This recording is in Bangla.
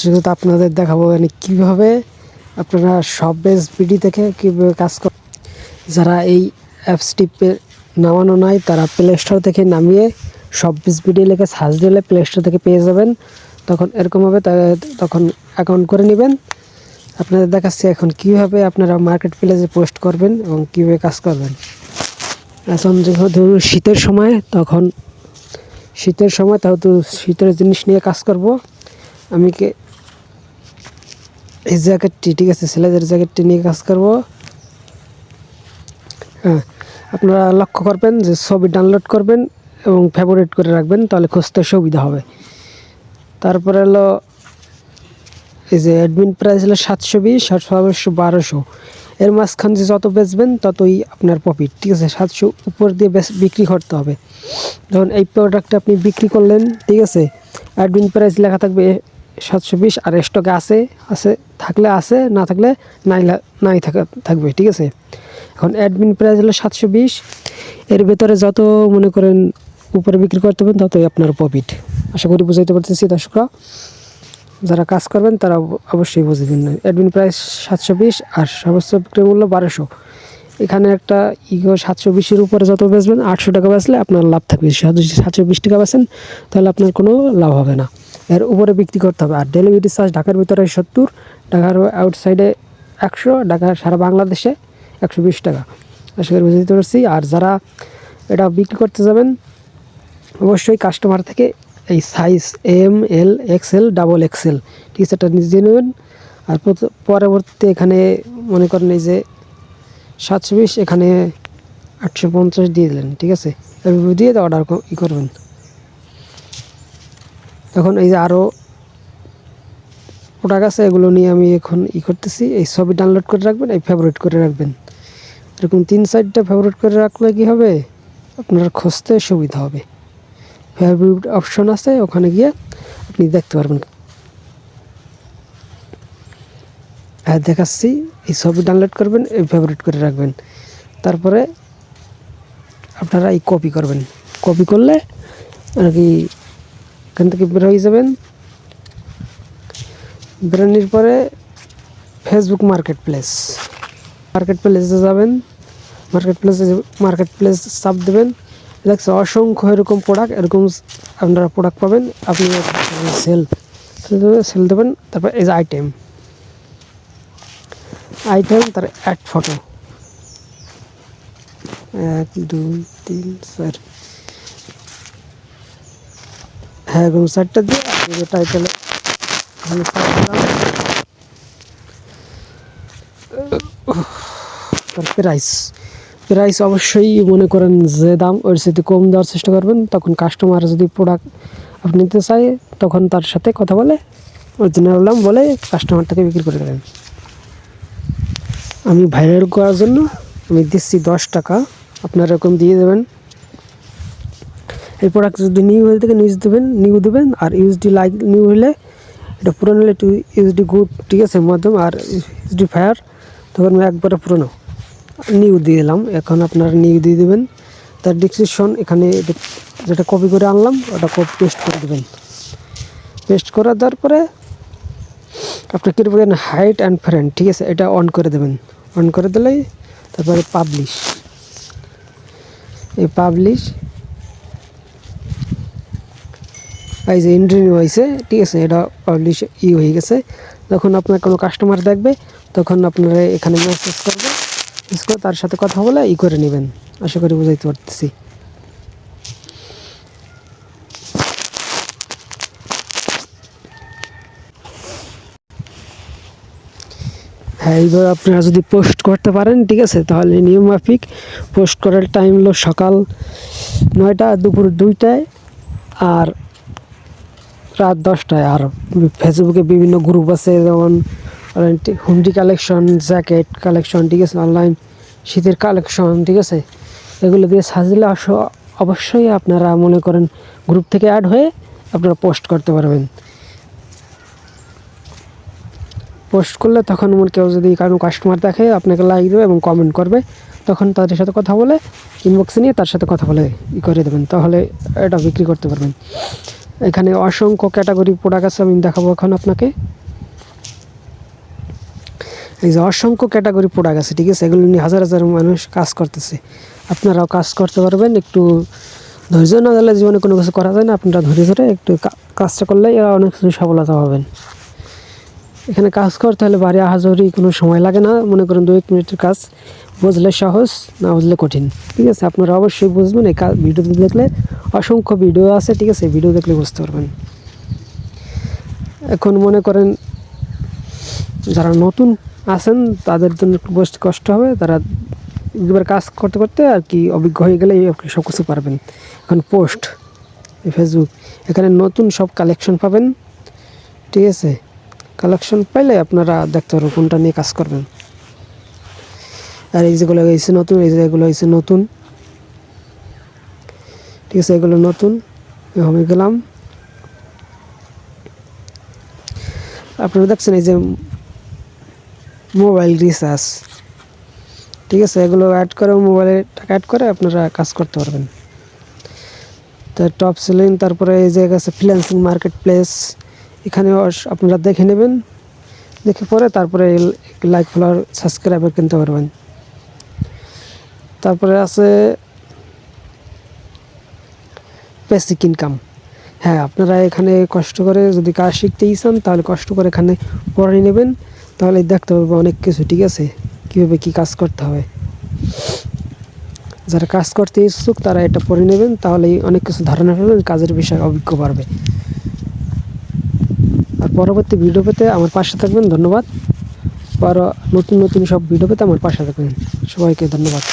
সেটা আপনাদের দেখাবো মানে কীভাবে আপনারা শপবেজ বিডি থেকে কীভাবে কাজ করেন। যারা এই অ্যাপসটি নামানো নাই তারা প্লে স্টোর থেকে নামিয়ে শপবেজ বিডি লিখে সার্চ দিলে প্লে স্টোর থেকে পেয়ে যাবেন। তখন এরকমভাবে তখন অ্যাকাউন্ট করে নেবেন। আপনাদের দেখাচ্ছি এখন কীভাবে আপনারা মার্কেট প্লেসে পোস্ট করবেন এবং কীভাবে কাজ করবেন। এখন যেহেতু শীতের সময় তাহলে শীতের জিনিস নিয়ে কাজ করব। আমি এই জ্যাকেটটি, ঠিক আছে, ছেলেদের জ্যাকেটটি নিয়ে কাজ করব। হ্যাঁ, আপনারা লক্ষ্য করবেন যে ছবি ডাউনলোড করবেন এবং ফেভারিট করে রাখবেন, তাহলে খুঁজতে সুবিধা হবে। তারপরে হলো এই যে অ্যাডমিন প্রাইস হলো 720, 700, 1200। এর মাঝখান যে যত বেচবেন ততই আপনার প্রফিট, ঠিক আছে। 700 উপর দিয়ে বিক্রি করতে হবে। যখন এই প্রোডাক্টটা আপনি বিক্রি করলেন, ঠিক আছে, অ্যাডমিন প্রাইস লেখা থাকবে 720, আর স্টকে থাকলে আছে, না থাকলে নাই থাকবে, ঠিক আছে। এখন অ্যাডমিন প্রাইস হলো 720, এর ভেতরে যত মনে করেন উপরে বিক্রি করতে পারবেন ততই আপনার প্রফিট। আশা করি বুঝাইতে পারতেছি দর্শকরা। যারা কাজ করবেন তারা অবশ্যই বুঝবেন। অ্যাডমিন প্রাইস 720 আর সর্বোচ্চ বিক্রয় মূল্য 1200। এখানে একটা 720-এর উপরে যত বেচবেন, 800 টাকা বেচলে আপনার লাভ থাকবে। 720 টাকা বেচেন তাহলে আপনার কোনো লাভ হবে না, এর উপরে বিক্রি করতে হবে। আর ডেলিভারি চার্জ ঢাকার ভিতরে 70, ঢাকার আউটসাইডে 100, ঢাকা সারা বাংলাদেশে 120 টাকা। আশা করি বুঝতে পারছি। আর যারা এটা বিক্রি করতে যাবেন অবশ্যই কাস্টমার থেকে এই size ML XL double XL, ঠিক আছে, এটা নিজে নেবেন। আর পরবর্তীতে এখানে মনে করেন এই যে 720, এখানে 850 দিয়ে দিলেন, ঠিক আছে, দিয়ে অর্ডার করবেন। এখন এই যে আরও প্রোডাক্ট আছে, এগুলো নিয়ে আমি এখন করতেছি। এই ছবি ডাউনলোড করে রাখবেন, এই ফেভারিট করে রাখবেন। এরকম 3-4টা ফেভারিট করে রাখলে কি হবে, আপনার খুঁজতে সুবিধা হবে। ফেভারিট অপশন আছে, ওখানে গিয়ে আপনি দেখতে পারবেন। হ্যাঁ, দেখাচ্ছি। এই ছবি ডাউনলোড করবেন, এই ফেভারিট করে রাখবেন। তারপরে আপনারা এই কপি করবেন। কপি করলে আর কি এখান থেকে বের হয়ে যাবেন। বেরোনোর পরে ফেসবুক মার্কেট প্লেসে যাবেন। মার্কেট প্লেস চাপ দেবেন। দেখছে অসংখ্য এরকম প্রোডাক্ট, এরকম আপনারা প্রোডাক্ট পাবেন। আপনি সেল দেবেন। তারপর এই যে আইটেম, তার অ্যাড ফটো 1 2 3 4, হ্যাঁ, এরকম 4টা দিয়ে টাইটেলে প্রাইস অবশ্যই মনে করেন যে দাম ওর সাথে কম দেওয়ার চেষ্টা করবেন। তখন কাস্টমার যদি প্রোডাক্ট আপনি নিতে চায় তখন তার সাথে কথা বলে অরিজিনাল দাম বলে কাস্টমারটাকে বিক্রি করে দেবেন। আমি ভাইরাল করার জন্য আমি দিচ্ছি 10 টাকা, আপনারা এরকম দিয়ে দেবেন। এই প্রোডাক্ট যদি নিউ হয়ে থেকে নিউ দেবেন। আর ইউএসডি লাইক নিউ হলে, এটা পুরনো হলে একটু ইউএসডি গুড, ঠিক আছে, মধ্যম। আর ইউএসডি ফায়ার তখন একবারে পুরনো, নিউ দিয়ে দিলাম। এখন আপনারা নিউ দিয়ে দেবেন। তার ডিসক্রিপশন এখানে যেটা কপি করে আনলাম ওটা পেস্ট করে দেবেন। পেস্ট করে দেওয়ার পরে আপনি কী করবেন, হাইড অ্যান্ড ফ্রেন্ড, ঠিক আছে, এটা অন করে দেবেন। অন করে দিলেই তারপরে পাবলিশ, এই যে এন্ট্রি হয়েছে, ঠিক আছে, এটা পাবলিশ হয়ে গেছে। যখন আপনার কোনো কাস্টমার দেখবে তখন আপনারা এখানে মেসেজ করবে, তার সাথে কথা বলে করে নেবেন। আশা করি বুঝাইতে পারতেছি। হ্যাঁ, এইভাবে আপনারা যদি পোস্ট করতে পারেন, ঠিক আছে, তাহলে নিয়মমাফিক পোস্ট করার টাইম হলো সকাল 9টা, দুপুর 2টায় আর রাত 10টায়। আর ফেসবুকে বিভিন্ন গ্রুপ আছে, যেমন হুন্ডি কালেকশন, জ্যাকেট কালেকশন, ঠিক আছে, অনলাইন শীতের কালেকশন, ঠিক আছে, এগুলো দিয়ে সাজলে অবশ্যই আপনারা মনে করেন গ্রুপ থেকে অ্যাড হয়ে আপনারা পোস্ট করতে পারবেন। পোস্ট করলে তখন কেউ যদি কারো কাস্টমার দেখে আপনাকে লাইক দেবে এবং কমেন্ট করবে, তখন তাদের সাথে কথা বলে ইনবক্সে নিয়ে তার সাথে কথা বলে করে দেবেন, তাহলে এটা বিক্রি করতে পারবেন। এখানে অসংখ্য ক্যাটাগরি প্রোডাক্ট আছে, আমি দেখাবো এখন আপনাকে। এই যে অসংখ্য ক্যাটাগরি প্রোডাক্ট আছে, ঠিক আছে, এগুলো নিয়ে হাজার হাজার মানুষ কাজ করতেছে। আপনারাও কাজ করতে পারবেন, একটু ধৈর্য না ধরলে জীবনে কোনো কিছু করা যায় না। আপনারা ধৈর্য ধরে একটু কাজটা করলেই অনেক কিছু সফলতা পাবেন। এখানে কাজ করতে হলে বাড়ি আহাজরি কোনো সময় লাগে না, মনে করেন 2-1 মিনিটের কাজ, বুঝলে সহজ, না বুঝলে কঠিন, ঠিক আছে। আপনারা অবশ্যই বুঝবেন, এই ভিডিও দেখলে অসংখ্য ভিডিও আছে, ঠিক আছে, ভিডিও দেখলে বুঝতে পারবেন। এখন মনে করেন যারা নতুন আছেন তাদের জন্য একটু বেশি কষ্ট হবে, তারা একবার কাজ করতে করতে আর কি অভিজ্ঞ হয়ে গেলে আপনি সব কিছু পারবেন। এখন পোস্ট ফেসবুক, এখানে নতুন সব কালেকশন পাবেন, ঠিক আছে। কালেকশন পাইলে আপনারা দেখতে পারবেন কোনটা নিয়ে কাজ করবেন। আর এই যেগুলো হয়েছে নতুন, এই যেগুলো হয়েছে নতুন, ঠিক আছে, এগুলো নতুন। আমি গেলাম, আপনারা দেখছেন এই যে মোবাইল রিচার্জ, ঠিক আছে, এগুলো অ্যাড করে মোবাইলে টাকা অ্যাড করে আপনারা কাজ করতে পারবেন। তো টপ সেলিং, তারপরে এই যে আছে ফ্রিল্যান্সিং মার্কেট প্লেস, এখানে আপনারা দেখে নেবেন, দেখে পরে তারপরে লাইক ফলোয়ার সাবস্ক্রাইবার কিনতে পারবেন। তারপরে আছে বেসিক ইনকাম। হ্যাঁ, আপনারা এখানে কষ্ট করে যদি কাজ শিখতেই চান তাহলে কষ্ট করে এখানে পড়ে নেবেন, তাহলে দেখতে পারবো অনেক কিছু, ঠিক আছে, কীভাবে কী কাজ করতে হবে। যারা কাজ করতে ইচ্ছুক তারা এটা পড়ে নেবেন, তাহলেই অনেক কিছু ধারণা পাবেন, কাজের বিষয়ে অভিজ্ঞ বাড়বে। আর পরবর্তী ভিডিও পেতে আমার পাশে থাকবেন। ধন্যবাদ। নতুন নতুন সব ভিডিও পেতে আমার পাশে থাকবেন। সবাইকে ধন্যবাদ।